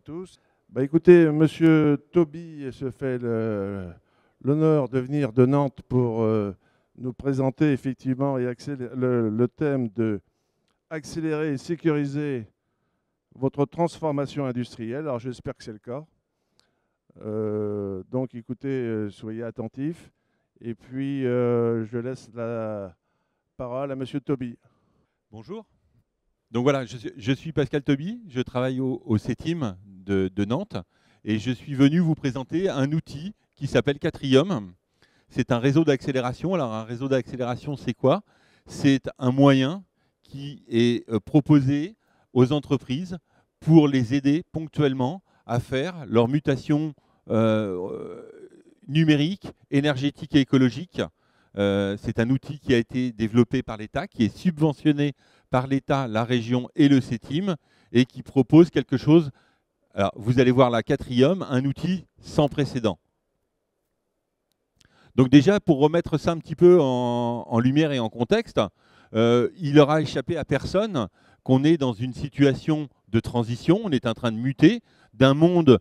tous. Écoutez, Monsieur Toby se fait l'honneur de venir de Nantes pour nous présenter effectivement et le thème de accélérer et sécuriser votre transformation industrielle. Alors j'espère que c'est le cas. Donc écoutez, soyez attentifs. Et puis je laisse la parole à Monsieur Toby. Bonjour. Donc voilà, je suis Pascal Toby, je travaille au CETIM de Nantes et je suis venu vous présenter un outil qui s'appelle Catrium. C'est un réseau d'accélération. Alors un réseau d'accélération, c'est quoi? C'est un moyen qui est proposé aux entreprises pour les aider ponctuellement à faire leur mutation numérique, énergétique et écologique. C'est un outil qui a été développé par l'État, qui est subventionné par l'État, la région et le CETIM, et qui propose quelque chose. Alors, vous allez voir la Catrium, un outil sans précédent. Donc déjà, pour remettre ça un petit peu en lumière et en contexte, il aura échappé à personne qu'on est dans une situation de transition, on est en train de muter d'un monde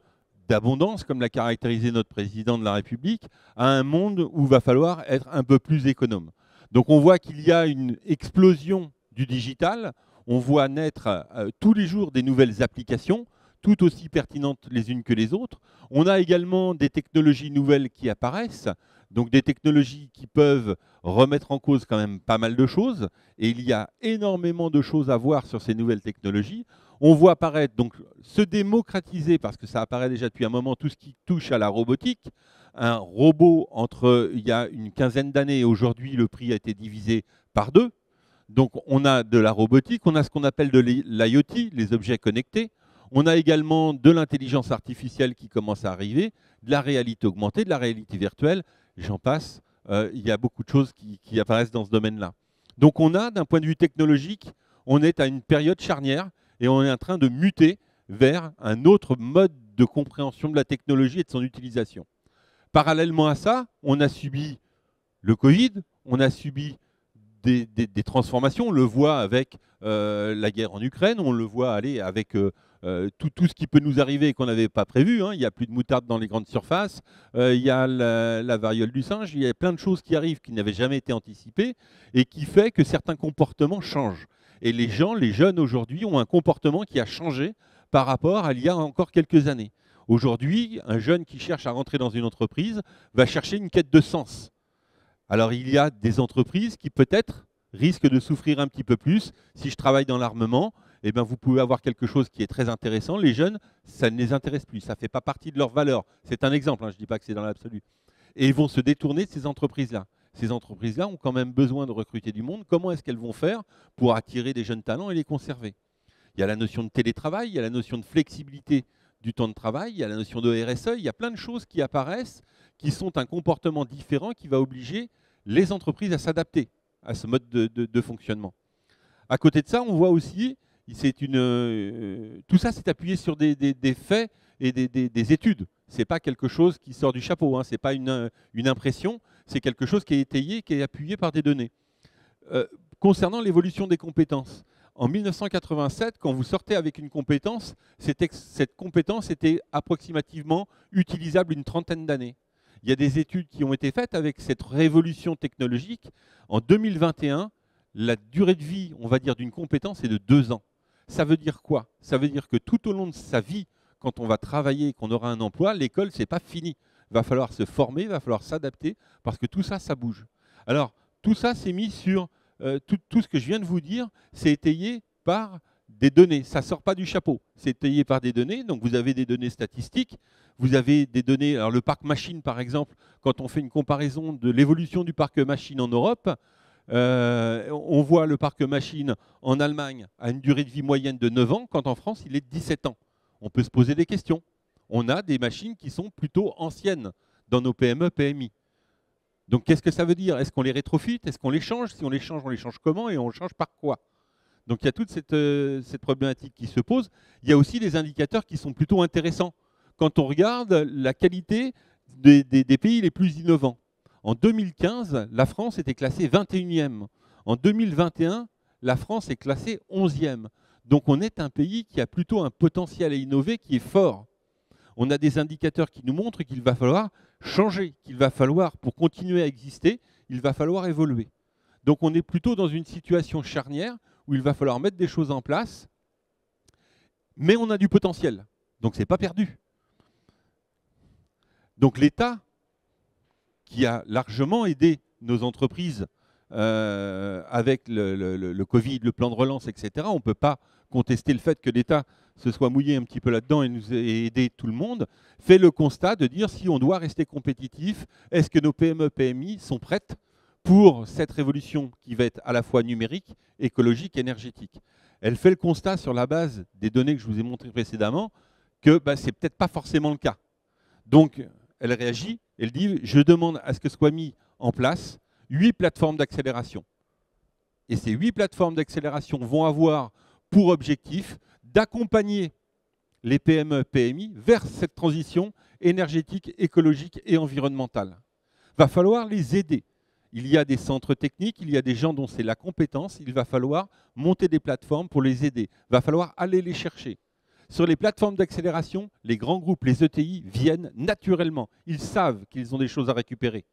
d'abondance, comme l'a caractérisé notre président de la République, à un monde où il va falloir être un peu plus économe. Donc on voit qu'il y a une explosion du digital, on voit naître tous les jours des nouvelles applications, tout aussi pertinentes les unes que les autres. On a également des technologies nouvelles qui apparaissent, donc des technologies qui peuvent remettre en cause quand même pas mal de choses, et il y a énormément de choses à voir sur ces nouvelles technologies. On voit apparaître, donc se démocratiser, parce que ça apparaît déjà depuis un moment, tout ce qui touche à la robotique. Un robot, il y a une quinzaine d'années et aujourd'hui, le prix a été divisé par 2. Donc on a de la robotique, on a ce qu'on appelle de l'IoT, les objets connectés. On a également de l'intelligence artificielle qui commence à arriver, de la réalité augmentée, de la réalité virtuelle, j'en passe. Il y a beaucoup de choses qui apparaissent dans ce domaine-là. Donc on a, d'un point de vue technologique, on est à une période charnière et on est en train de muter vers un autre mode de compréhension de la technologie et de son utilisation. Parallèlement à ça, on a subi le Covid, on a subi des transformations, on le voit avec la guerre en Ukraine, on le voit aller avec tout ce qui peut nous arriver et qu'on n'avait pas prévu. Il n'y a plus de moutarde dans les grandes surfaces, il y a la variole du singe, il y a plein de choses qui arrivent qui n'avaient jamais été anticipées et qui fait que certains comportements changent. Et les jeunes aujourd'hui ont un comportement qui a changé par rapport à il y a encore quelques années. Aujourd'hui, un jeune qui cherche à rentrer dans une entreprise va chercher une quête de sens. Alors il y a des entreprises qui peut-être risquent de souffrir un petit peu plus. Si je travaille dans l'armement, eh bien, vous pouvez avoir quelque chose qui est très intéressant. Les jeunes, ça ne les intéresse plus, ça ne fait pas partie de leurs valeurs. C'est un exemple, je ne dis pas que c'est dans l'absolu. Et ils vont se détourner de ces entreprises-là. Ces entreprises-là ont quand même besoin de recruter du monde. Comment est-ce qu'elles vont faire pour attirer des jeunes talents et les conserver? Il y a la notion de télétravail, il y a la notion de flexibilité du temps de travail, il y a la notion de RSE, il y a plein de choses qui apparaissent, qui sont un comportement différent qui va obliger les entreprises à s'adapter à ce mode de fonctionnement. À côté de ça, on voit aussi, tout ça s'est appuyé sur des faits et des études. Ce n'est pas quelque chose qui sort du chapeau, ce n'est pas une impression, c'est quelque chose qui est étayé, qui est appuyé par des données. Concernant l'évolution des compétences, en 1987, quand vous sortez avec une compétence, cette compétence était approximativement utilisable une trentaine d'années. Il y a des études qui ont été faites avec cette révolution technologique. En 2021, la durée de vie, on va dire, d'une compétence est de 2 ans. Ça veut dire quoi? Ça veut dire que tout au long de sa vie, quand on va travailler et qu'on aura un emploi, l'école, ce n'est pas fini. Il va falloir se former, il va falloir s'adapter, parce que tout ça, ça bouge. Alors, tout ça, c'est mis sur... tout ce que je viens de vous dire, c'est étayé par des données. Ça ne sort pas du chapeau. C'est étayé par des données. Donc, vous avez des données statistiques. Vous avez des données... Alors, le parc machine, par exemple, quand on fait une comparaison de l'évolution du parc machine en Europe, on voit le parc machine en Allemagne à une durée de vie moyenne de 9 ans, quand en France, il est de 17 ans. On peut se poser des questions. On a des machines qui sont plutôt anciennes dans nos PME, PMI. Donc, qu'est-ce que ça veut dire? Est-ce qu'on les rétrofit? Est-ce qu'on les change? Si on les change comment? Et on le change par quoi? Donc, il y a toute cette problématique qui se pose. Il y a aussi des indicateurs qui sont plutôt intéressants. Quand on regarde la qualité des pays les plus innovants. En 2015, la France était classée 21e. En 2021, la France est classée 11e. Donc on est un pays qui a plutôt un potentiel à innover qui est fort. On a des indicateurs qui nous montrent qu'il va falloir changer, qu'il va falloir, pour continuer à exister, il va falloir évoluer. Donc on est plutôt dans une situation charnière où il va falloir mettre des choses en place, mais on a du potentiel. Donc ce n'est pas perdu. Donc l'État, qui a largement aidé nos entreprises avec le Covid, le plan de relance, etc., on ne peut pas contester le fait que l'État se soit mouillé un petit peu là-dedans et nous ait aidé tout le monde, fait le constat de dire si on doit rester compétitif, est-ce que nos PME, PMI sont prêtes pour cette révolution qui va être à la fois numérique, écologique, énergétique. Elle fait le constat sur la base des données que je vous ai montrées précédemment que ce n'est peut-être pas forcément le cas. Donc, elle réagit, elle dit « Je demande à ce que soient mis en place 8 plateformes d'accélération. » Et ces 8 plateformes d'accélération vont avoir pour objectif d'accompagner les PME, PMI vers cette transition énergétique, écologique et environnementale. Il va falloir les aider. Il y a des centres techniques, il y a des gens dont c'est la compétence, il va falloir monter des plateformes pour les aider. Il va falloir aller les chercher. Sur les plateformes d'accélération, les grands groupes, les ETI, viennent naturellement. Ils savent qu'ils ont des choses à récupérer.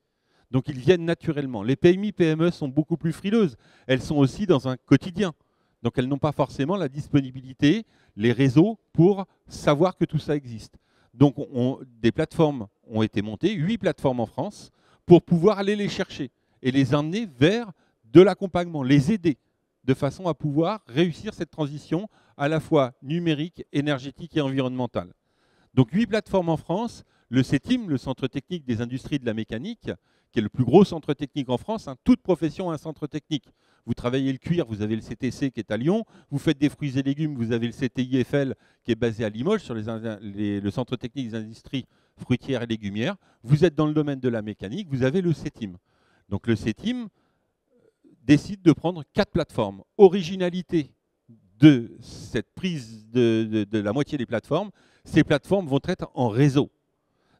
Donc ils viennent naturellement. Les PMI, PME sont beaucoup plus frileuses. Elles sont aussi dans un quotidien. Donc elles n'ont pas forcément la disponibilité, les réseaux pour savoir que tout ça existe. Donc des plateformes ont été montées, 8 plateformes en France, pour pouvoir aller les chercher et les emmener vers de l'accompagnement, les aider de façon à pouvoir réussir cette transition à la fois numérique, énergétique et environnementale. Donc 8 plateformes en France, le CETIM, le Centre technique des industries de la mécanique, qui est le plus gros centre technique en France, toute profession a un centre technique. Vous travaillez le cuir, vous avez le CTC qui est à Lyon, vous faites des fruits et légumes, vous avez le CTIFL qui est basé à Limoges, sur le Centre technique des industries fruitières et légumières. Vous êtes dans le domaine de la mécanique, vous avez le CETIM. Donc le CETIM décide de prendre 4 plateformes. Originalité de cette prise de la moitié des plateformes, ces plateformes vont être en réseau,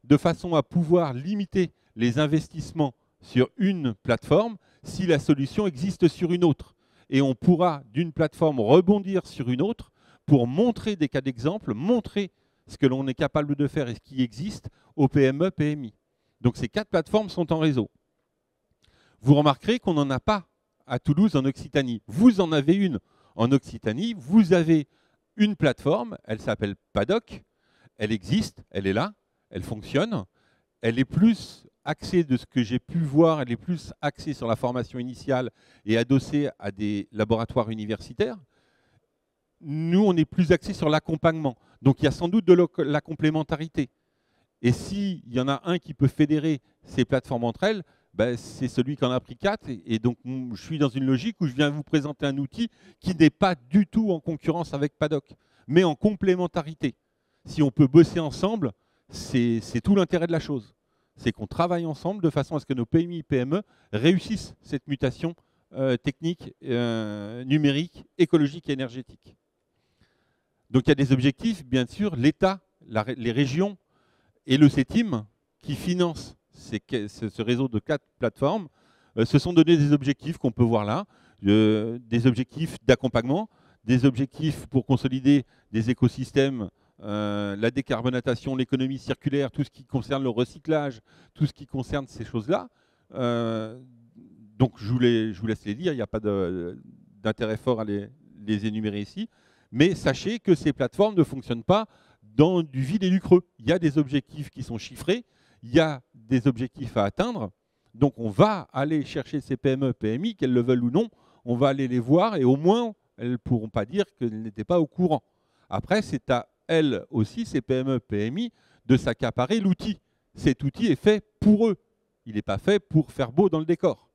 de façon à pouvoir limiter les investissements sur une plateforme si la solution existe sur une autre. Et on pourra d'une plateforme rebondir sur une autre pour montrer des cas d'exemple, montrer ce que l'on est capable de faire et ce qui existe aux PME, PMI. Donc ces 4 plateformes sont en réseau. Vous remarquerez qu'on n'en a pas à Toulouse, en Occitanie. Vous en avez une en Occitanie. Vous avez une plateforme, elle s'appelle Paddock. Elle existe, elle est là, elle fonctionne. Elle est plus axée de ce que j'ai pu voir, elle est plus axée sur la formation initiale et adossée à des laboratoires universitaires. Nous, on est plus axé sur l'accompagnement. Donc il y a sans doute de la complémentarité. Et s'il y en a un qui peut fédérer ces plateformes entre elles, c'est celui qui en a pris 4. Et donc, je suis dans une logique où je viens vous présenter un outil qui n'est pas du tout en concurrence avec Paddock, mais en complémentarité. Si on peut bosser ensemble, c'est tout l'intérêt de la chose. C'est qu'on travaille ensemble de façon à ce que nos PMI et PME réussissent cette mutation technique, numérique, écologique et énergétique. Donc, il y a des objectifs, bien sûr, l'État, les régions et le CETIM qui financent ce réseau de 4 plateformes se sont donné des objectifs qu'on peut voir là, des objectifs d'accompagnement, des objectifs pour consolider des écosystèmes, la décarbonatation, l'économie circulaire, tout ce qui concerne le recyclage, tout ce qui concerne ces choses-là. Donc je vous laisse les lire, il n'y a pas d'intérêt fort à les énumérer ici, mais sachez que ces plateformes ne fonctionnent pas dans du vide et du creux. Il y a des objectifs qui sont chiffrés, il y a des objectifs à atteindre, donc on va aller chercher ces PME, PMI, qu'elles le veulent ou non, on va aller les voir et au moins elles ne pourront pas dire qu'elles n'étaient pas au courant. Après, c'est à elles aussi, ces PME, PMI, de s'accaparer l'outil. Cet outil est fait pour eux, il n'est pas fait pour faire beau dans le décor.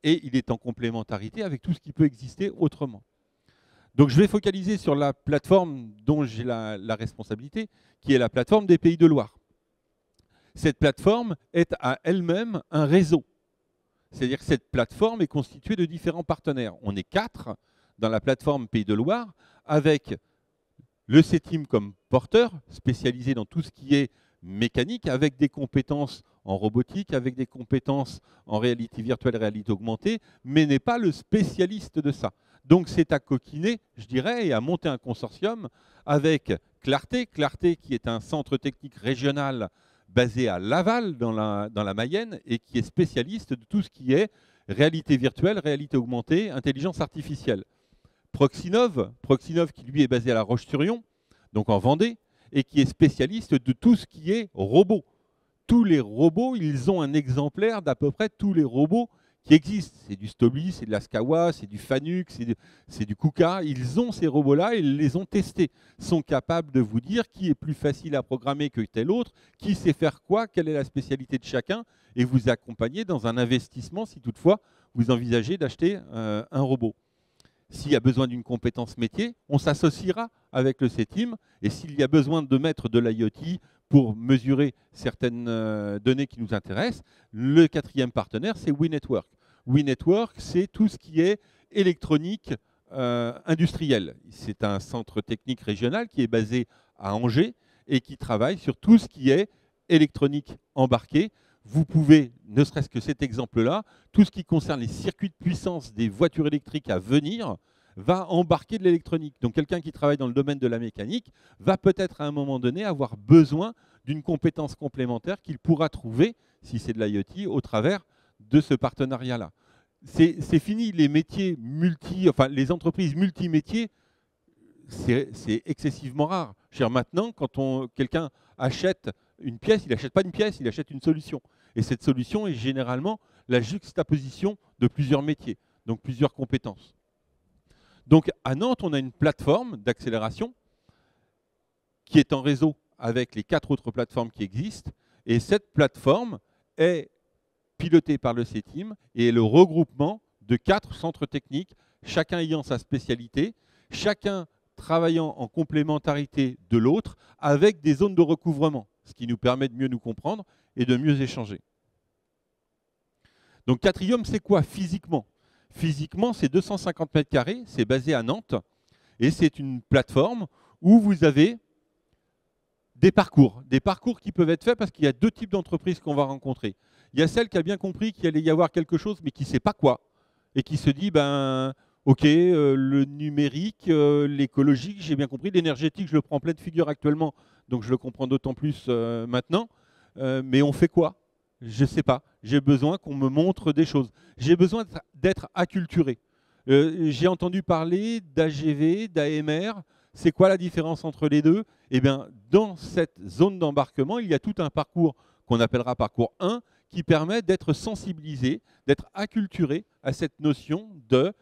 Et il est en complémentarité avec tout ce qui peut exister autrement. Donc je vais focaliser sur la plateforme dont j'ai la responsabilité, qui est la plateforme des Pays de Loire. Cette plateforme est à elle-même un réseau. C'est-à-dire que cette plateforme est constituée de différents partenaires. On est 4 dans la plateforme Pays de Loire, avec le CETIM comme porteur, spécialisé dans tout ce qui est mécanique, avec des compétences en robotique, avec des compétences en réalité virtuelle, réalité augmentée, mais n'est pas le spécialiste de ça. Donc c'est à coquiner, je dirais, et à monter un consortium avec Clarté, Clarté qui est un centre technique régional basé à Laval, dans la Mayenne, et qui est spécialiste de tout ce qui est réalité virtuelle, réalité augmentée, intelligence artificielle. Proxinov qui lui est basé à La Roche-sur-Yon, donc en Vendée, et qui est spécialiste de tout ce qui est robots. Tous les robots, ils ont un exemplaire d'à peu près tous les robots qui existent. C'est du Stobli, c'est de la Skawa, c'est du Fanuc, c'est du Kuka. Ils ont ces robots-là, ils les ont testés. Ils sont capables de vous dire qui est plus facile à programmer que tel autre, qui sait faire quoi, quelle est la spécialité de chacun, et vous accompagner dans un investissement si toutefois vous envisagez d'acheter un robot. S'il y a besoin d'une compétence métier, on s'associera avec le CETIM, et s'il y a besoin de mettre de l'IoT pour mesurer certaines données qui nous intéressent, le quatrième partenaire, c'est WeNetwork. WeNetwork, c'est tout ce qui est électronique industrielle. C'est un centre technique régional qui est basé à Angers et qui travaille sur tout ce qui est électronique embarquée. Vous pouvez, ne serait-ce que cet exemple-là, tout ce qui concerne les circuits de puissance des voitures électriques à venir va embarquer de l'électronique. Donc quelqu'un qui travaille dans le domaine de la mécanique va peut-être à un moment donné avoir besoin d'une compétence complémentaire qu'il pourra trouver, si c'est de l'IoT, au travers de ce partenariat-là. C'est fini les métiers les entreprises multimétiers, c'est excessivement rare. Maintenant, quand quelqu'un achète une pièce, il n'achète pas une pièce, il achète une solution. Et cette solution est généralement la juxtaposition de plusieurs métiers, donc plusieurs compétences. Donc à Nantes, on a une plateforme d'accélération qui est en réseau avec les 4 autres plateformes qui existent. Et cette plateforme est pilotée par le CETIM et est le regroupement de 4 centres techniques, chacun ayant sa spécialité, chacun travaillant en complémentarité de l'autre, avec des zones de recouvrement, ce qui nous permet de mieux nous comprendre et de mieux échanger. Donc Quatrium, c'est quoi physiquement? Physiquement, c'est 250 mètres carrés, c'est basé à Nantes, et c'est une plateforme où vous avez des parcours qui peuvent être faits parce qu'il y a 2 types d'entreprises qu'on va rencontrer. Il y a celle qui a bien compris qu'il allait y avoir quelque chose, mais qui ne sait pas quoi, et qui se dit, ok, le numérique, l'écologique, j'ai bien compris, l'énergétique, je le prends en pleine figure actuellement, donc je le comprends d'autant plus maintenant, mais on fait quoi? Je ne sais pas, j'ai besoin qu'on me montre des choses. J'ai besoin d'être acculturé. J'ai entendu parler d'AGV, d'AMR. C'est quoi la différence entre les deux? Eh bien, dans cette zone d'embarquement, il y a tout un parcours qu'on appellera parcours 1 qui permet d'être sensibilisé, d'être acculturé à cette notion de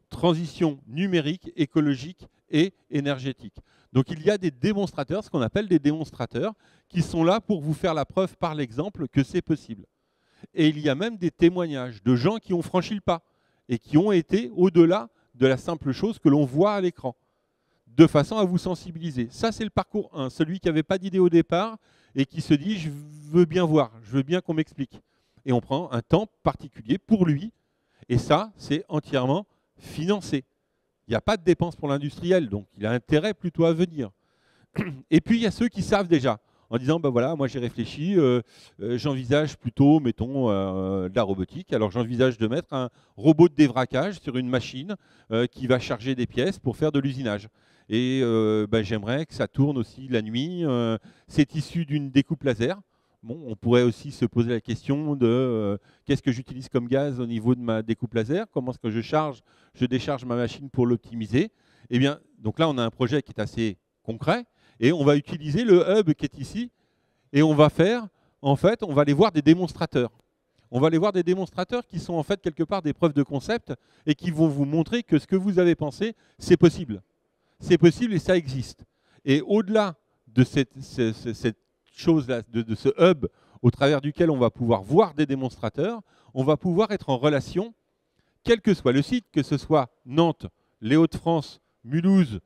transition numérique, écologique et énergétique. Donc il y a des démonstrateurs, ce qu'on appelle des démonstrateurs, qui sont là pour vous faire la preuve par l'exemple que c'est possible. Et il y a même des témoignages de gens qui ont franchi le pas et qui ont été au-delà de la simple chose que l'on voit à l'écran, de façon à vous sensibiliser. Ça, c'est le parcours 1, celui qui n'avait pas d'idée au départ et qui se dit « je veux bien voir, je veux bien qu'on m'explique ». Et on prend un temps particulier pour lui, et ça, c'est entièrement financé. Il n'y a pas de dépenses pour l'industriel, donc il a intérêt plutôt à venir. Et puis, il y a ceux qui savent déjà, en disant, voilà, moi j'ai réfléchi, j'envisage plutôt, mettons, de la robotique. Alors j'envisage de mettre un robot de dévraquage sur une machine qui va charger des pièces pour faire de l'usinage. Et j'aimerais que ça tourne aussi la nuit. C'est issu d'une découpe laser. Bon, on pourrait aussi se poser la question de qu'est-ce que j'utilise comme gaz au niveau de ma découpe laser, comment est-ce que je décharge ma machine pour l'optimiser. Eh bien, donc là, on a un projet qui est assez concret et on va utiliser le hub qui est ici et on va faire, en fait, on va aller voir des démonstrateurs. On va aller voir des démonstrateurs qui sont en fait quelque part des preuves de concept et qui vont vous montrer que ce que vous avez pensé, c'est possible. C'est possible et ça existe. Et au-delà de cette chose-là, de ce hub au travers duquel on va pouvoir voir des démonstrateurs, on va pouvoir être en relation, quel que soit le site, que ce soit Nantes, les Hauts-de-France, Mulhouse,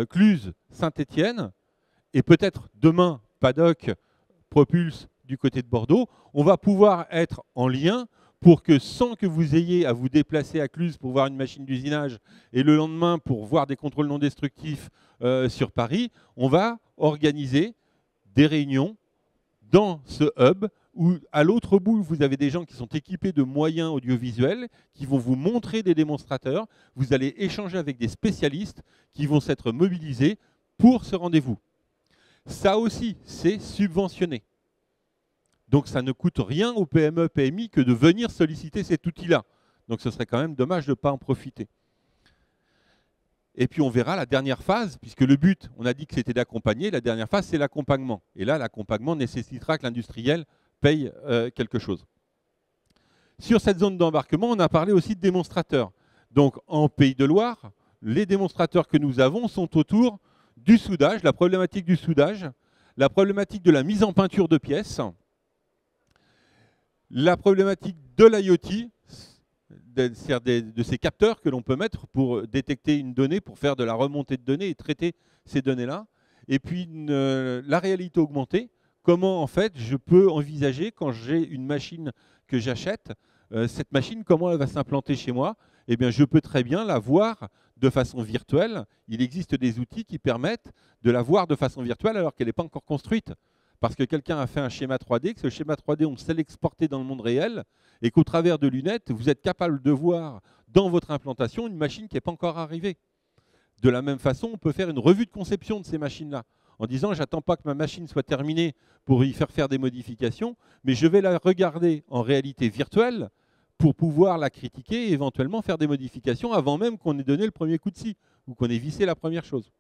Cluses, Saint-Étienne, et peut-être demain, Paddock, Propulse du côté de Bordeaux, on va pouvoir être en lien pour que sans que vous ayez à vous déplacer à Cluses pour voir une machine d'usinage et le lendemain pour voir des contrôles non destructifs sur Paris, on va organiser des réunions dans ce hub où à l'autre bout, vous avez des gens qui sont équipés de moyens audiovisuels, qui vont vous montrer des démonstrateurs. Vous allez échanger avec des spécialistes qui vont s'être mobilisés pour ce rendez-vous. Ça aussi, c'est subventionné. Donc ça ne coûte rien aux PME, PMI que de venir solliciter cet outil-là. Donc ce serait quand même dommage de ne pas en profiter. Et puis on verra la dernière phase, puisque le but, on a dit que c'était d'accompagner, la dernière phase, c'est l'accompagnement. Et là, l'accompagnement nécessitera que l'industriel paye quelque chose. Sur cette zone d'embarquement, on a parlé aussi de démonstrateurs. Donc en Pays de Loire, les démonstrateurs que nous avons sont autour du soudage, la problématique du soudage, la problématique de la mise en peinture de pièces, la problématique de l'IoT, de ces capteurs que l'on peut mettre pour détecter une donnée, pour faire de la remontée de données et traiter ces données-là. Et puis la réalité augmentée, comment en fait je peux envisager quand j'ai une machine que j'achète, cette machine, comment elle va s'implanter chez moi? Eh bien, je peux très bien la voir de façon virtuelle. Il existe des outils qui permettent de la voir de façon virtuelle alors qu'elle n'est pas encore construite. Parce que quelqu'un a fait un schéma 3D, que ce schéma 3D, on sait l'exporter dans le monde réel, et qu'au travers de lunettes, vous êtes capable de voir dans votre implantation une machine qui n'est pas encore arrivée. De la même façon, on peut faire une revue de conception de ces machines-là, en disant, j'attends pas que ma machine soit terminée pour y faire des modifications, mais je vais la regarder en réalité virtuelle pour pouvoir la critiquer et éventuellement faire des modifications avant même qu'on ait donné le premier coup de scie ou qu'on ait vissé la première chose.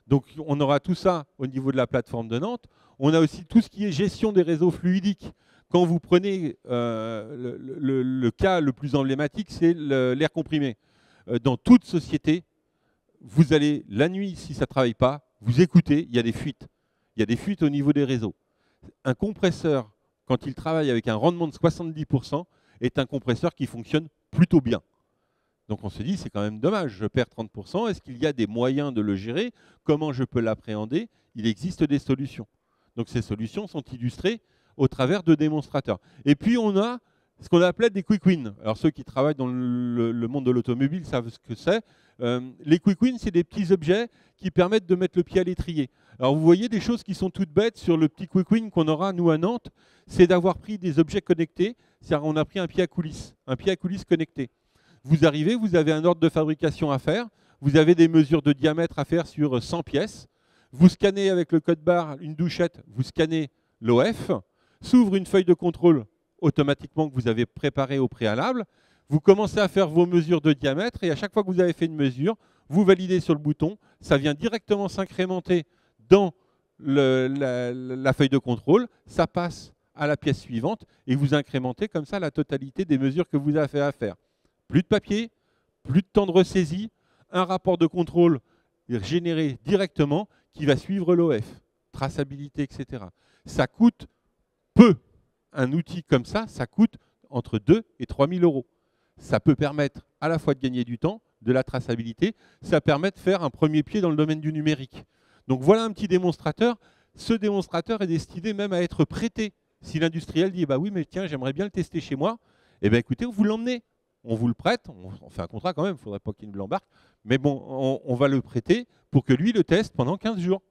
Donc on aura tout ça au niveau de la plateforme de Nantes. On a aussi tout ce qui est gestion des réseaux fluidiques. Quand vous prenez le cas le plus emblématique, c'est l'air comprimé. Dans toute société, vous allez, la nuit, si ça ne travaille pas, vous écoutez, il y a des fuites. Il y a des fuites au niveau des réseaux. Un compresseur, quand il travaille avec un rendement de 70%, est un compresseur qui fonctionne plutôt bien. Donc on se dit, c'est quand même dommage, je perds 30%, est-ce qu'il y a des moyens de le gérer? Comment je peux l'appréhender? Il existe des solutions. Donc ces solutions sont illustrées au travers de démonstrateurs. Et puis on a ce qu'on appelait des quick wins. Alors ceux qui travaillent dans le monde de l'automobile savent ce que c'est. Les quick wins, c'est des petits objets qui permettent de mettre le pied à l'étrier. Alors vous voyez des choses qui sont toutes bêtes sur le petit quick win qu'on aura nous à Nantes, c'est d'avoir pris des objets connectés, c'est-à-dire on a pris un pied à coulisses connecté. Vous arrivez, vous avez un ordre de fabrication à faire, vous avez des mesures de diamètre à faire sur 100 pièces, vous scannez avec le code barre une douchette, vous scannez l'OF, s'ouvre une feuille de contrôle automatiquement que vous avez préparée au préalable, vous commencez à faire vos mesures de diamètre et à chaque fois que vous avez fait une mesure, vous validez sur le bouton, ça vient directement s'incrémenter dans la feuille de contrôle, ça passe à la pièce suivante et vous incrémentez comme ça la totalité des mesures que vous avez fait à faire. Plus de papier, plus de temps de ressaisie, un rapport de contrôle généré directement qui va suivre l'OF, traçabilité, etc. Ça coûte peu. Un outil comme ça coûte entre 2 et 3 000 euros. Ça peut permettre à la fois de gagner du temps, de la traçabilité, ça permet de faire un premier pied dans le domaine du numérique. Donc voilà un petit démonstrateur. Ce démonstrateur est destiné même à être prêté. Si l'industriel dit bah oui mais tiens j'aimerais bien le tester chez moi, eh bien écoutez, vous l'emmenez. On vous le prête, on fait un contrat quand même, il ne faudrait pas qu'il nous l'embarque, mais bon, on va le prêter pour que lui le teste pendant 15 jours.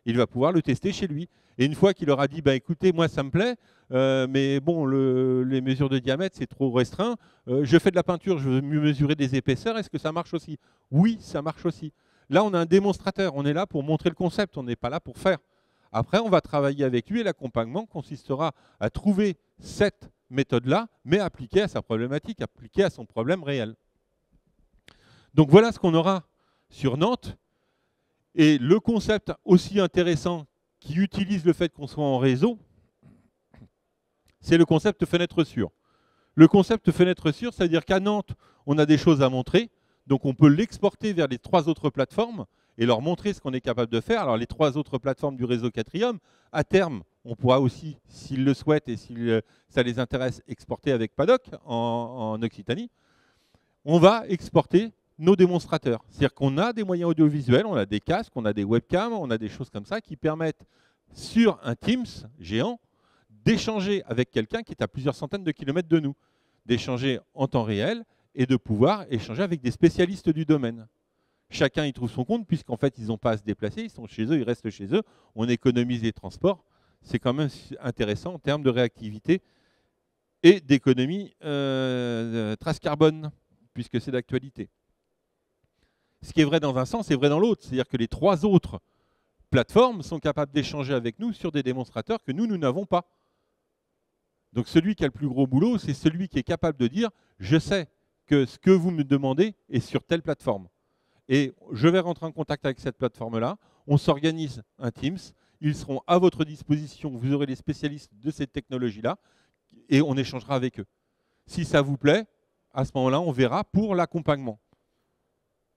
Il va pouvoir le tester chez lui. Et une fois qu'il aura dit, bah, écoutez, moi ça me plaît, mais bon, les mesures de diamètre, c'est trop restreint, je fais de la peinture, je veux mieux mesurer des épaisseurs, est-ce que ça marche aussi? Oui, ça marche aussi. Là, on a un démonstrateur, on est là pour montrer le concept, on n'est pas là pour faire. Après, on va travailler avec lui et l'accompagnement consistera à trouver cette méthode-là, mais appliquée à sa problématique, appliquée à son problème réel. Donc voilà ce qu'on aura sur Nantes. Et le concept aussi intéressant qui utilise le fait qu'on soit en réseau, c'est le concept fenêtre sûre. Le concept fenêtre sûre, c'est-à-dire qu'à Nantes, on a des choses à montrer, donc on peut l'exporter vers les 3 autres plateformes et leur montrer ce qu'on est capable de faire. Alors les 3 autres plateformes du réseau Quatrium, à terme, on pourra aussi, s'ils le souhaitent et si ça les intéresse, exporter avec Paddock en Occitanie. On va exporter nos démonstrateurs. C'est-à-dire qu'on a des moyens audiovisuels, on a des casques, on a des webcams, on a des choses comme ça qui permettent sur un Teams géant d'échanger avec quelqu'un qui est à plusieurs centaines de kilomètres de nous, d'échanger en temps réel et de pouvoir échanger avec des spécialistes du domaine. Chacun y trouve son compte puisqu'en fait ils n'ont pas à se déplacer, ils sont chez eux, ils restent chez eux, on économise les transports, c'est quand même intéressant en termes de réactivité et d'économie trace carbone, puisque c'est d'actualité. Ce qui est vrai dans un sens est vrai dans l'autre, c'est-à-dire que les 3 autres plateformes sont capables d'échanger avec nous sur des démonstrateurs que nous n'avons pas. Donc celui qui a le plus gros boulot, c'est celui qui est capable de dire « je sais que ce que vous me demandez est sur telle plateforme. Et je vais rentrer en contact avec cette plateforme-là, on s'organise un Teams, ils seront à votre disposition, vous aurez les spécialistes de cette technologie-là, et on échangera avec eux. Si ça vous plaît, à ce moment-là, on verra pour l'accompagnement. »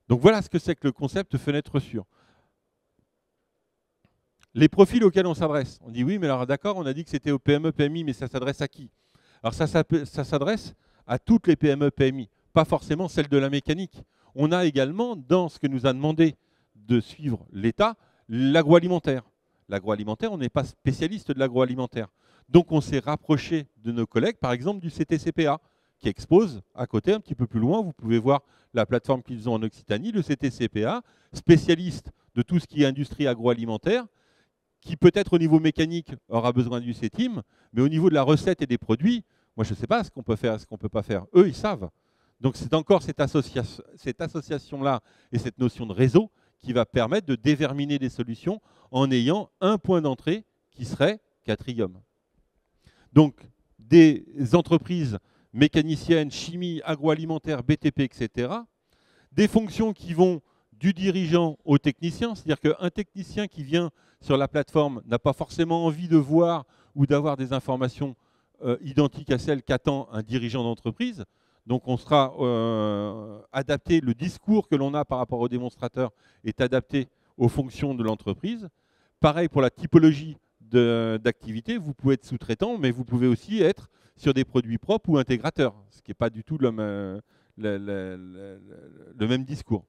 Donc voilà ce que c'est que le concept fenêtre sûre. Les profils auxquels on s'adresse. On dit oui, mais alors d'accord, on a dit que c'était aux PME, PMI, mais ça s'adresse à qui? Alors ça s'adresse à toutes les PME, PMI, pas forcément celles de la mécanique. On a également, dans ce que nous a demandé de suivre l'État, l'agroalimentaire. L'agroalimentaire, on n'est pas spécialiste de l'agroalimentaire. Donc on s'est rapproché de nos collègues, par exemple du CTCPA, qui expose à côté, un petit peu plus loin. Vous pouvez voir la plateforme qu'ils ont en Occitanie, le CTCPA, spécialiste de tout ce qui est industrie agroalimentaire, qui peut-être au niveau mécanique aura besoin du CETIM, mais au niveau de la recette et des produits, moi je ne sais pas ce qu'on peut faire et ce qu'on ne peut pas faire. Eux, ils savent. Donc c'est encore cette association-là et cette notion de réseau qui va permettre de déverminer des solutions en ayant un point d'entrée qui serait Catrium. Donc des entreprises mécaniciennes, chimie, agroalimentaire, BTP, etc., des fonctions qui vont du dirigeant au technicien, c'est-à-dire qu'un technicien qui vient sur la plateforme n'a pas forcément envie de voir ou d'avoir des informations identiques à celles qu'attend un dirigeant d'entreprise. Donc on sera adapté, le discours que l'on a par rapport au démonstrateur est adapté aux fonctions de l'entreprise. Pareil pour la typologie d'activité, vous pouvez être sous-traitant, mais vous pouvez aussi être sur des produits propres ou intégrateurs, ce qui n'est pas du tout le même discours.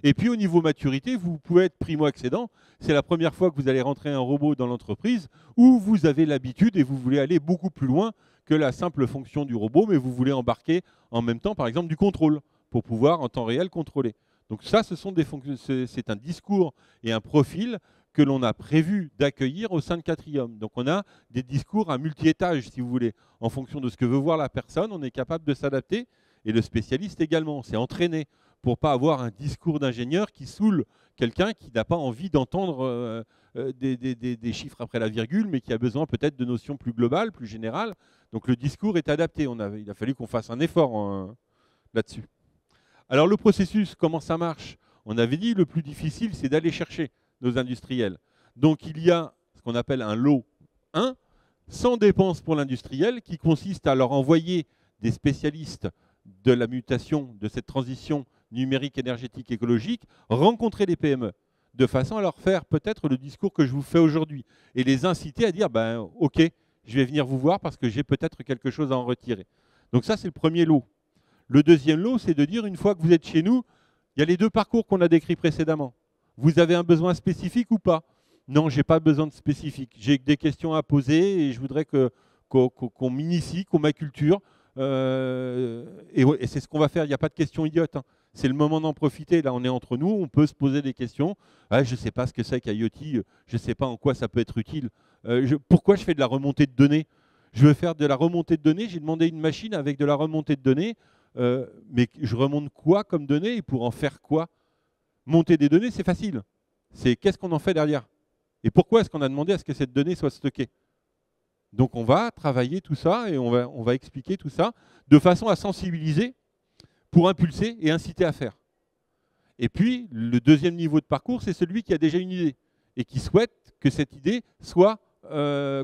Et puis au niveau maturité, vous pouvez être primo-accédant. C'est la première fois que vous allez rentrer un robot dans l'entreprise où vous avez l'habitude et vous voulez aller beaucoup plus loin que la simple fonction du robot, mais vous voulez embarquer en même temps, par exemple, du contrôle pour pouvoir en temps réel contrôler. Donc ça, c'est un discours et un profil que l'on a prévu d'accueillir au sein de Catrium. Donc on a des discours à multi-étages, si vous voulez. En fonction de ce que veut voir la personne, on est capable de s'adapter. Et le spécialiste également, c'est entraîné pour ne pas avoir un discours d'ingénieur qui saoule quelqu'un qui n'a pas envie d'entendre des chiffres après la virgule, mais qui a besoin peut-être de notions plus globales, plus générales. Donc le discours est adapté. Il a fallu qu'on fasse un effort là-dessus. Alors le processus, comment ça marche? On avait dit le plus difficile, c'est d'aller chercher nos industriels. Donc il y a ce qu'on appelle un lot 1, sans dépense pour l'industriel, qui consiste à leur envoyer des spécialistes de la mutation, de cette transition numérique, énergétique, écologique, rencontrer les PME, de façon à leur faire peut-être le discours que je vous fais aujourd'hui, et les inciter à dire, ben, ok, je vais venir vous voir parce que j'ai peut-être quelque chose à en retirer. Donc ça, c'est le premier lot. Le deuxième lot, c'est de dire, une fois que vous êtes chez nous, il y a les 2 parcours qu'on a décrits précédemment. Vous avez un besoin spécifique ou pas? Non, je n'ai pas besoin de spécifique. J'ai des questions à poser et je voudrais qu'on m'initie, qu'on m'acculture. Et c'est ce qu'on va faire, il n'y a pas de questions idiotes. Hein. C'est le moment d'en profiter. Là, on est entre nous, on peut se poser des questions. Ah, je ne sais pas ce que c'est qu'IoT, je ne sais pas en quoi ça peut être utile. Pourquoi je fais de la remontée de données? Je veux faire de la remontée de données, j'ai demandé une machine avec de la remontée de données, mais je remonte quoi comme données et pour en faire quoi? Monter des données, c'est facile. C'est qu'est-ce qu'on en fait derrière? Et pourquoi est-ce qu'on a demandé à ce que cette donnée soit stockée? Donc on va travailler tout ça et on va expliquer tout ça de façon à sensibiliser pour impulser et inciter à faire. Et puis, le deuxième niveau de parcours, c'est celui qui a déjà une idée et qui souhaite que cette idée soit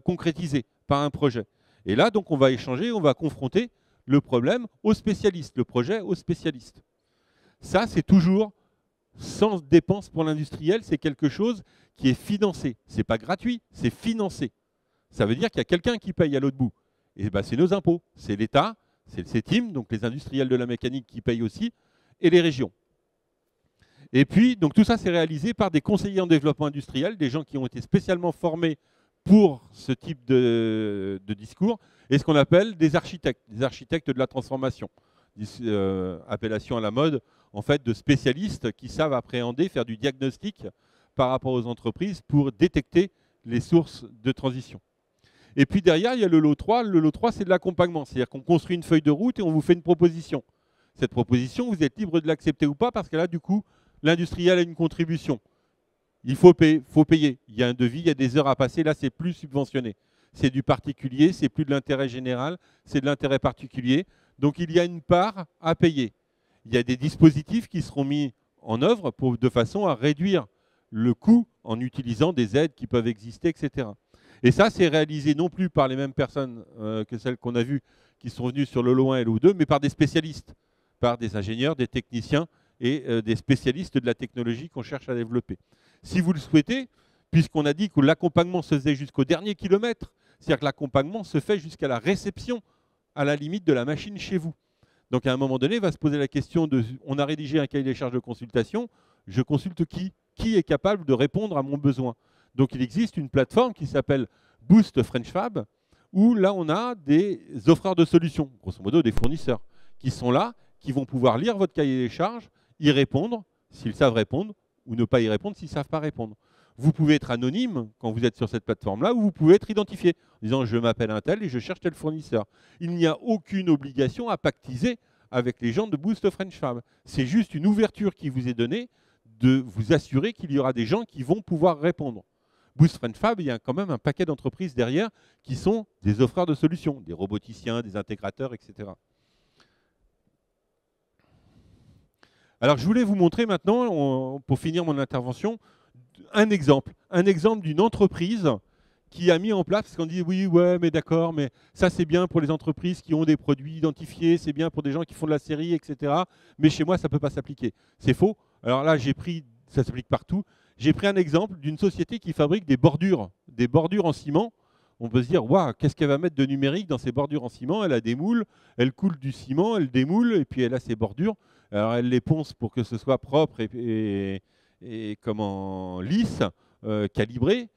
concrétisée par un projet. Et là, donc, on va échanger, on va confronter le problème aux spécialistes, le projet aux spécialistes. Ça, c'est toujours sans dépense pour l'industriel, c'est quelque chose qui est financé. Ce n'est pas gratuit, c'est financé. Ça veut dire qu'il y a quelqu'un qui paye à l'autre bout. Et ben, c'est nos impôts, c'est l'État, c'est le CETIM, donc les industriels de la mécanique qui payent aussi, et les régions. Et puis, donc tout ça, c'est réalisé par des conseillers en développement industriel, des gens qui ont été spécialement formés pour ce type de discours, et ce qu'on appelle des architectes de la transformation. Appellation à la mode, en fait, de spécialistes qui savent appréhender, faire du diagnostic par rapport aux entreprises pour détecter les sources de transition. Et puis derrière, il y a le lot 3. Le lot 3, c'est de l'accompagnement. C'est-à-dire qu'on construit une feuille de route et on vous fait une proposition. Cette proposition, vous êtes libre de l'accepter ou pas, parce que là, du coup, l'industriel a une contribution. Il faut payer. Il y a un devis, il y a des heures à passer. Là, c'est plus subventionné. C'est du particulier, c'est plus de l'intérêt général, c'est de l'intérêt particulier. Donc, il y a une part à payer. Il y a des dispositifs qui seront mis en œuvre de façon à réduire le coût en utilisant des aides qui peuvent exister, etc. Et ça, c'est réalisé non plus par les mêmes personnes que celles qu'on a vues qui sont venues sur le lot 1 et le lot 2, mais par des spécialistes, par des ingénieurs, des techniciens et des spécialistes de la technologie qu'on cherche à développer. Si vous le souhaitez, puisqu'on a dit que l'accompagnement se faisait jusqu'au dernier kilomètre, c'est-à-dire que l'accompagnement se fait jusqu'à la réception, à la limite de la machine chez vous. Donc à un moment donné, va se poser la question de, on a rédigé un cahier des charges de consultation, je consulte qui ? Qui est capable de répondre à mon besoin ? Donc il existe une plateforme qui s'appelle Boost French Fab, où là on a des offreurs de solutions, grosso modo des fournisseurs, qui sont là, qui vont pouvoir lire votre cahier des charges, y répondre, s'ils savent répondre, ou ne pas y répondre s'ils ne savent pas répondre. Vous pouvez être anonyme quand vous êtes sur cette plateforme-là, ou vous pouvez être identifié, en disant je m'appelle un tel et je cherche tel fournisseur. Il n'y a aucune obligation à pactiser avec les gens de Boost French Fab. C'est juste une ouverture qui vous est donnée de vous assurer qu'il y aura des gens qui vont pouvoir répondre. Boost French Fab, il y a quand même un paquet d'entreprises derrière qui sont des offreurs de solutions, des roboticiens, des intégrateurs, etc. Alors je voulais vous montrer maintenant, pour finir mon intervention, un exemple d'une entreprise qui a mis en place, parce qu'on dit oui, ouais, mais d'accord, mais ça c'est bien pour les entreprises qui ont des produits identifiés, c'est bien pour des gens qui font de la série, etc. Mais chez moi, ça ne peut pas s'appliquer. C'est faux. Alors là, ça s'applique partout. J'ai pris un exemple d'une société qui fabrique des bordures en ciment. On peut se dire, waouh, qu'est-ce qu'elle va mettre de numérique dans ces bordures en ciment? Elle a des moules, elle coule du ciment, elle démoule, et puis elle a ses bordures. Alors elle les ponce pour que ce soit propre et comment lisse, calibré.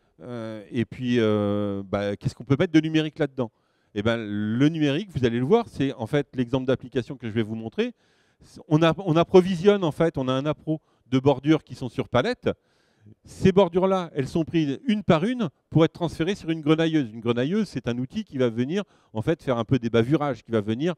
Et puis, qu'est-ce qu'on peut mettre de numérique là-dedans? Eh ben, le numérique, vous allez le voir, c'est en fait l'exemple d'application que je vais vous montrer. On approvisionne, en fait, on a un appro de bordures qui sont sur palette. Ces bordures-là, elles sont prises une par une pour être transférées sur une grenailleuse. Une grenailleuse, c'est un outil qui va venir en fait faire un peu des bavurages, qui va venir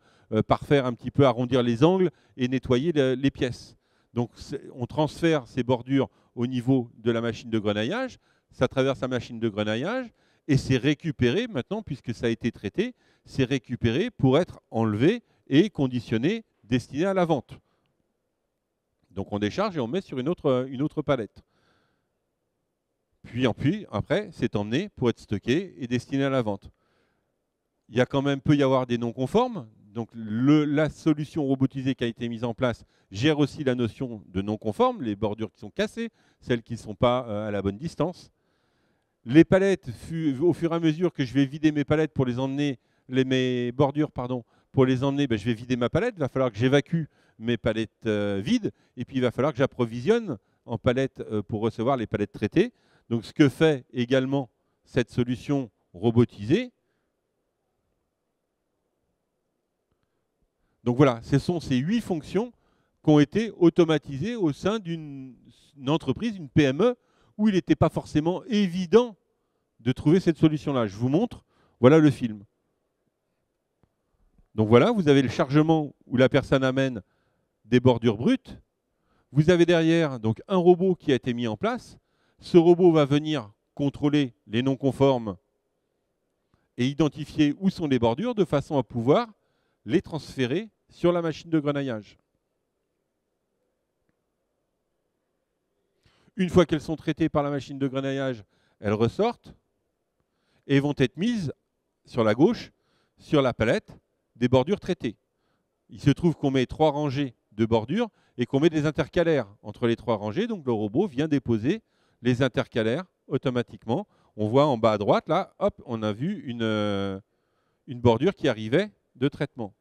parfaire un petit peu, arrondir les angles et nettoyer les pièces. Donc on transfère ces bordures au niveau de la machine de grenaillage, ça traverse la machine de grenaillage et c'est récupéré maintenant, puisque ça a été traité, c'est récupéré pour être enlevé et conditionné, destiné à la vente. Donc on décharge et on met sur une autre palette. Puis après, c'est emmené pour être stocké et destiné à la vente. Il y a quand même, peut y avoir des non-conformes. Donc la solution robotisée qui a été mise en place gère aussi la notion de non-conforme, les bordures qui sont cassées, celles qui ne sont pas à la bonne distance. Les palettes, au fur et à mesure que je vais vider mes palettes pour les emmener, mes bordures, pardon, pour les emmener, je vais vider ma palette. Il va falloir que j'évacue mes palettes vides. Et puis il va falloir que j'approvisionne en palettes pour recevoir les palettes traitées. Donc ce que fait également cette solution robotisée. Donc voilà, ce sont ces 8 fonctions qui ont été automatisées au sein d'une entreprise, une PME, où il n'était pas forcément évident de trouver cette solution-là. Je vous montre, voilà le film. Donc voilà, vous avez le chargement où la personne amène des bordures brutes. Vous avez derrière donc un robot qui a été mis en place. Ce robot va venir contrôler les non-conformes et identifier où sont les bordures de façon à pouvoir les transférer sur la machine de grenaillage. Une fois qu'elles sont traitées par la machine de grenaillage, elles ressortent et vont être mises sur la gauche, sur la palette, des bordures traitées. Il se trouve qu'on met 3 rangées de bordures et qu'on met des intercalaires entre les 3 rangées. Donc le robot vient déposer les intercalaires automatiquement. On voit en bas à droite, là, hop, on a vu une bordure qui arrivait de traitement.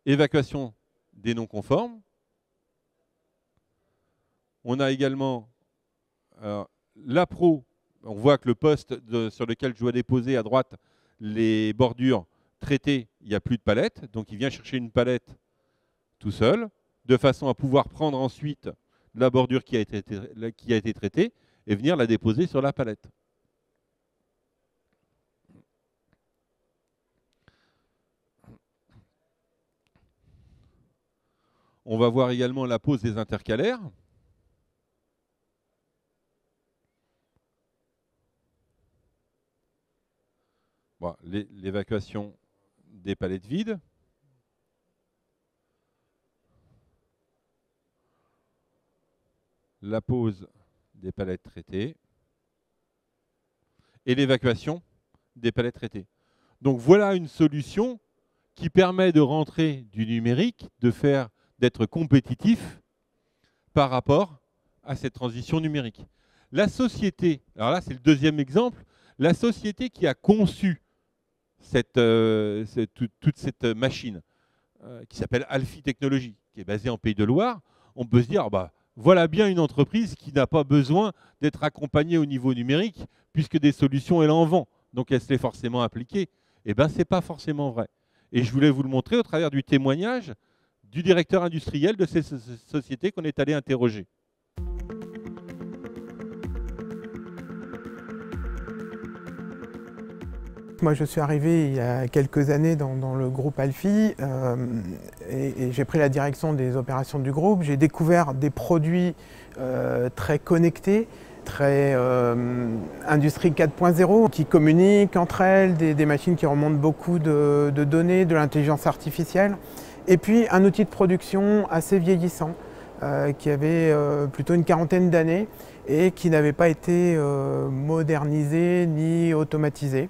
Évacuation des non-conformes. On a également l'appro. On voit que le poste sur lequel je dois déposer à droite les bordures traitées, il n'y a plus de palette. Donc il vient chercher une palette tout seul, de façon à pouvoir prendre ensuite la bordure qui a été traitée et venir la déposer sur la palette. On va voir également la pose des intercalaires. Bon, l'évacuation des palettes vides. La pose des palettes traitées. Et l'évacuation des palettes traitées. Donc voilà une solution qui permet de rentrer du numérique, d'être compétitif par rapport à cette transition numérique. La société, alors là c'est le deuxième exemple, la société qui a conçu toute cette machine, qui s'appelle Alfi Technologies, qui est basée en Pays de Loire, on peut se dire, bah, voilà bien une entreprise qui n'a pas besoin d'être accompagnée au niveau numérique, puisque des solutions, elle en vend, donc elle se l'est forcément appliquée. Eh bien, ce n'est pas forcément vrai. Et je voulais vous le montrer au travers du témoignage du directeur industriel de ces sociétés qu'on est allé interroger. Moi, je suis arrivé il y a quelques années dans le groupe Alfi et j'ai pris la direction des opérations du groupe. J'ai découvert des produits très connectés, très industrie 4.0, qui communiquent entre elles, des machines qui remontent beaucoup de données, de l'intelligence artificielle. Et puis un outil de production assez vieillissant, qui avait plutôt une quarantaine d'années et qui n'avait pas été modernisé ni automatisé.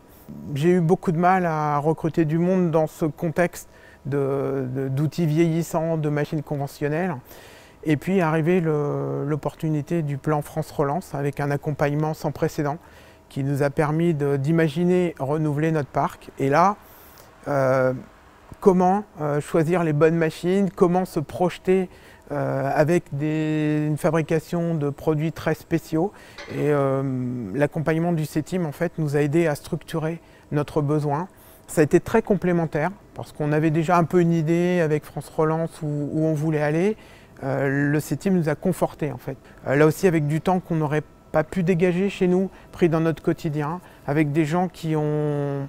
J'ai eu beaucoup de mal à recruter du monde dans ce contexte d'outils vieillissants, de machines conventionnelles. Et puis est arrivée l'opportunité du plan France Relance avec un accompagnement sans précédent qui nous a permis d'imaginer renouveler notre parc. Et là, comment choisir les bonnes machines, comment se projeter avec une fabrication de produits très spéciaux. Et l'accompagnement du CETIM en fait, nous a aidé à structurer notre besoin. Ça a été très complémentaire parce qu'on avait déjà un peu une idée avec France Relance où on voulait aller. Le CETIM nous a confortés en fait. Là aussi avec du temps qu'on n'aurait pas pu dégager chez nous, pris dans notre quotidien, avec des gens qui ont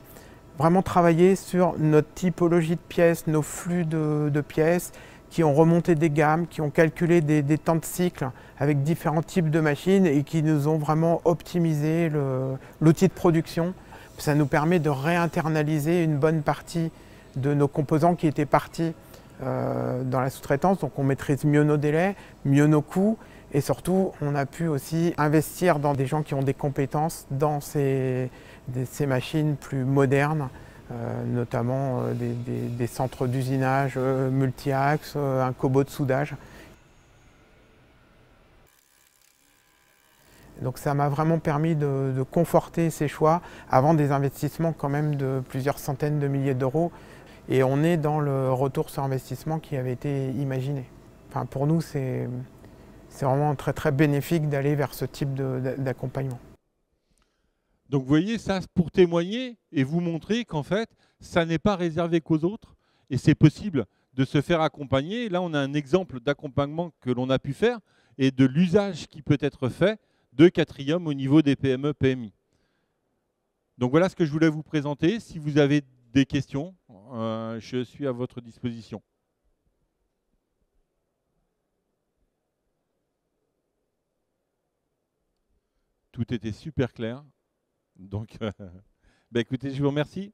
vraiment travaillé sur notre typologie de pièces, nos flux de pièces, qui ont remonté des gammes, qui ont calculé des temps de cycle avec différents types de machines et qui nous ont vraiment optimisé l'outil de production. Ça nous permet de réinternaliser une bonne partie de nos composants qui étaient partis dans la sous-traitance. Donc on maîtrise mieux nos délais, mieux nos coûts et surtout on a pu aussi investir dans des gens qui ont des compétences dans ces machines plus modernes. Notamment des centres d'usinage multi-axes, un cobot de soudage. Donc ça m'a vraiment permis de conforter ces choix avant des investissements quand même de plusieurs centaines de milliers d'euros. Et on est dans le retour sur investissement qui avait été imaginé. Enfin, pour nous, c'est vraiment très très bénéfique d'aller vers ce type d'accompagnement. Donc vous voyez, ça pour témoigner et vous montrer qu'en fait, ça n'est pas réservé qu'aux autres et c'est possible de se faire accompagner. Là, on a un exemple d'accompagnement que l'on a pu faire et de l'usage qui peut être fait de Catrium au niveau des PME, PMI. Donc voilà ce que je voulais vous présenter. Si vous avez des questions, je suis à votre disposition. Tout était super clair. Donc, écoutez, je vous remercie.